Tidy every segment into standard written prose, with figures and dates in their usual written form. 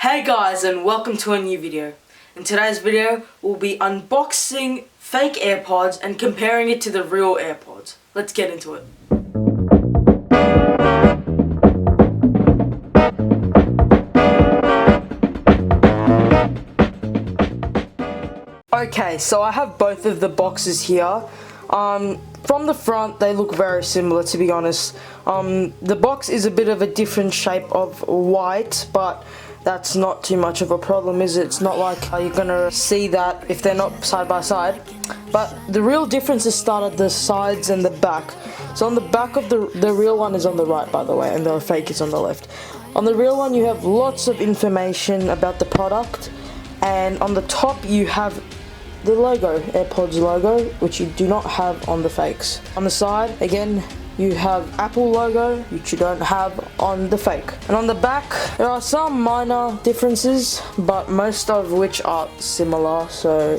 Hey guys, and welcome to a new video. In today's video, we'll be unboxing fake AirPods and comparing it to the real AirPods. Let's get into it. Okay, so I have both of the boxes here. From the front, they look very similar, to be honest. The box is a bit of a different shape of white, but that's not too much of a problem, is it? It's not like you're gonna see that if they're not side by side. But the real difference is start at the sides and the back. So on the back of the real one is on the right, by the way, and the fake is on the left. On the real one, you have lots of information about the product, and on the top you have the logo, AirPods logo, which you do not have on the fakes. On the side, again, you have Apple logo, which you don't have on the fake. And on the back, there are some minor differences, but most of which are similar, so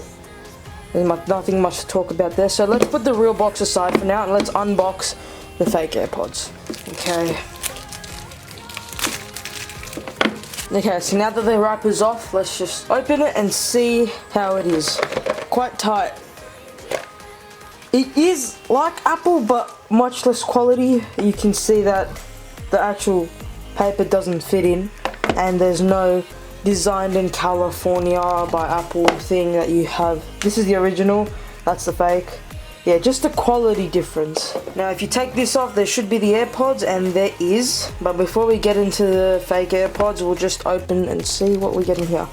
there's nothing much to talk about there. So let's put the real box aside for now, and let's unbox the fake AirPods. Okay, so now that the wrapper's off, let's just open it and see how it is. Quite tight. It is like Apple, but much less quality. You can see that the actual paper doesn't fit in, and there's no designed in California by Apple thing that you have. This is the original, that's the fake. Yeah, just a quality difference. Now if you take this off, there should be the AirPods, and there is. But before we get into the fake AirPods, we'll just open and see what we get in here.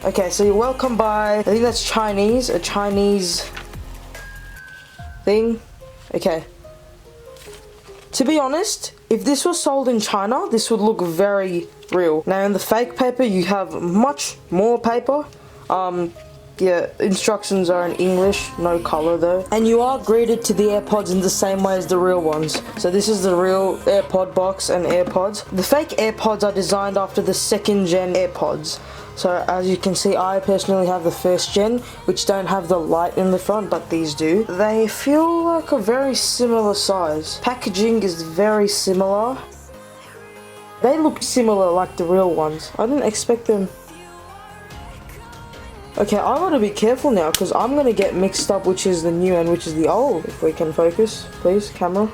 Okay, so you're welcome by, I think that's Chinese, a Chinese thing. Okay. To be honest, if this was sold in China, this would look very real. Now in the fake paper, you have much more paper. Yeah, instructions are in English, no color though. And you are greeted to the AirPods in the same way as the real ones. So this is the real AirPod box and AirPods. The fake AirPods are designed after the second gen AirPods. So as you can see, I personally have the first gen, which don't have the light in the front, but these do. They feel like a very similar size. Packaging is very similar. They look similar like the real ones. I didn't expect them. Okay, I gotta be careful now, because I'm gonna get mixed up which is the new and which is the old. If we can focus, please, camera.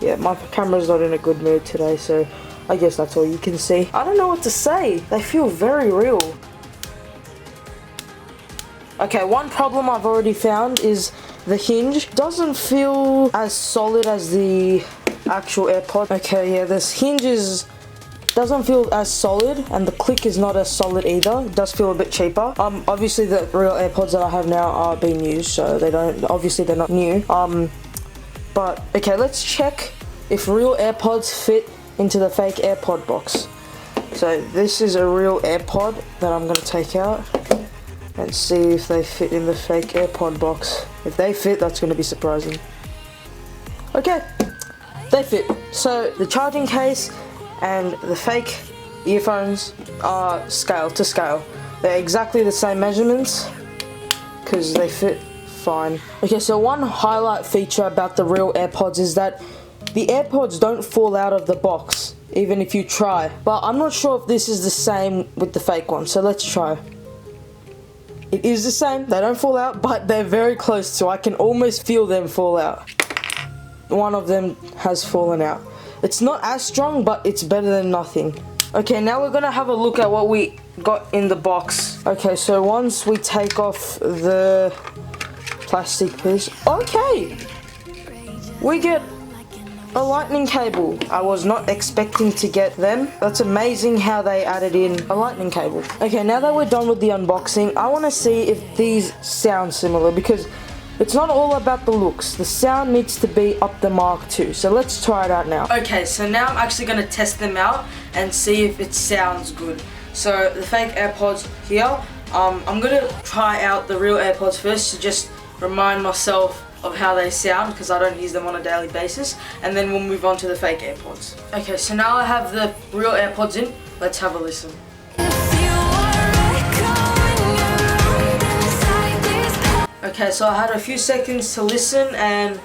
Yeah, my camera's not in a good mood today, so I guess that's all you can see. I don't know what to say. They feel very real. Okay, one problem I've already found is the hinge doesn't feel as solid as the actual AirPod. Okay, yeah, this hinge doesn't feel as solid, and the click is not as solid either. It does feel a bit cheaper. Obviously the real AirPods that I have now are being used, so obviously they're not new. But okay, let's check if real AirPods fit into the fake AirPod box. So this is a real AirPod that I'm gonna take out and see if they fit in the fake AirPod box. If they fit, that's gonna be surprising. Okay, they fit. So the charging case and the fake earphones are scale to scale. They're exactly the same measurements because they fit fine. Okay, so one highlight feature about the real AirPods is that the AirPods don't fall out of the box, even if you try. But I'm not sure if this is the same with the fake one, so let's try. It is the same, they don't fall out, but they're very close, so I can almost feel them fall out. One of them has fallen out. It's not as strong, but it's better than nothing. Okay, now we're gonna have a look at what we got in the box. Okay, so once we take off the plastic piece, okay, we get a lightning cable. I was not expecting to get them. That's amazing how they added in a lightning cable. Okay, now that we're done with the unboxing, I wanna see if these sound similar, because it's not all about the looks. The sound needs to be up the mark too. So let's try it out now. Okay, so now I'm actually going to test them out and see if it sounds good. So the fake AirPods here, I'm going to try out the real AirPods first to just remind myself of how they sound, because I don't use them on a daily basis. And then we'll move on to the fake AirPods. Okay, so now I have the real AirPods in. Let's have a listen. Okay, so I had a few seconds to listen, and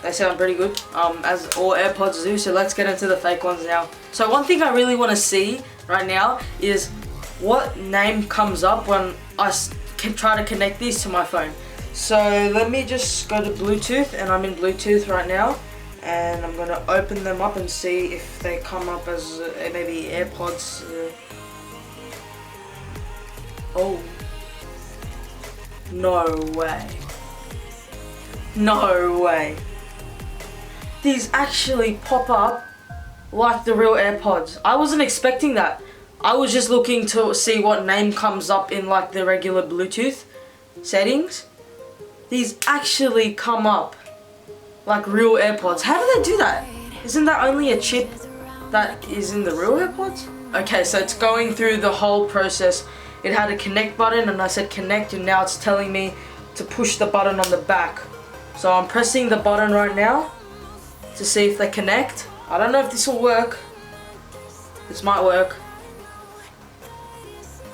they sound pretty good, as all AirPods do, so let's get into the fake ones now. So one thing I really want to see right now is what name comes up when I can try to connect these to my phone. So let me just go to Bluetooth, and I'm in Bluetooth right now, and I'm gonna open them up and see if they come up as maybe AirPods. Oh, no way. No way. These actually pop up like the real AirPods. I wasn't expecting that. I was just looking to see what name comes up in like the regular Bluetooth settings. These actually come up like real AirPods. How do they do that? Isn't that only a chip that is in the real AirPods? Okay, so it's going through the whole process. It had a connect button and I said connect, and now it's telling me to push the button on the back. So I'm pressing the button right now to see if they connect. I don't know if this will work. This might work.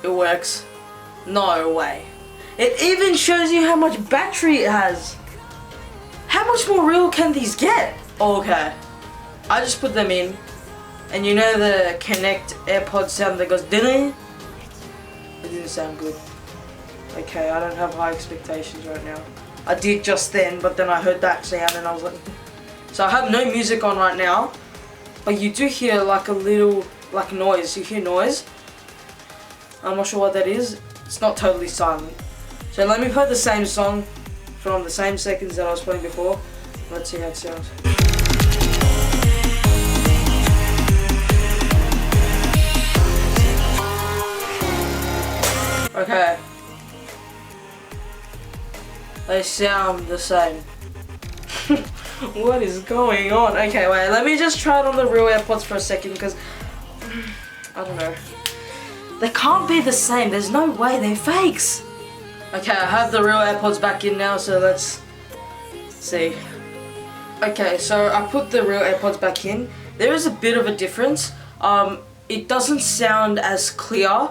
It works. No way. It even shows you how much battery it has. How much more real can these get? Okay. I just put them in. And you know the Connect AirPods sound that goes ding? It didn't sound good. Okay, I don't have high expectations right now. I did just then, but then I heard that sound and I was like... So I have no music on right now. But you do hear like a little like noise. You hear noise. I'm not sure what that is. It's not totally silent. So let me play the same song from the same seconds that I was playing before. Let's see how it sounds. Okay. They sound the same. What is going on? Okay, wait, let me just try it on the real AirPods for a second, because I don't know. They can't be the same. There's no way. They're fakes. Okay, I have the real AirPods back in now, so let's see. Okay, so I put the real AirPods back in. There is a bit of a difference. It doesn't sound as clear.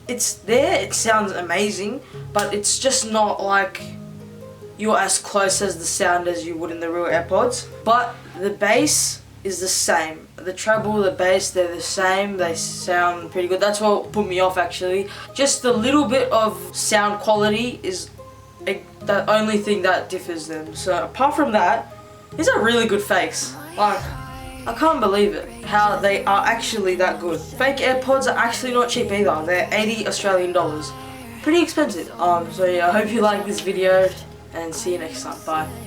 It's there, it sounds amazing, but it's just not like you're as close as the sound as you would in the real AirPods. But the bass is the same. The treble, the bass, they're the same. They sound pretty good. That's what put me off actually. Just a little bit of sound quality is the only thing that differs them. So apart from that, these are really good fakes. Like, I can't believe it, how they are actually that good. Fake AirPods are actually not cheap either. They're 80 Australian dollars. Pretty expensive. So yeah, I hope you like this video and see you next time. Bye.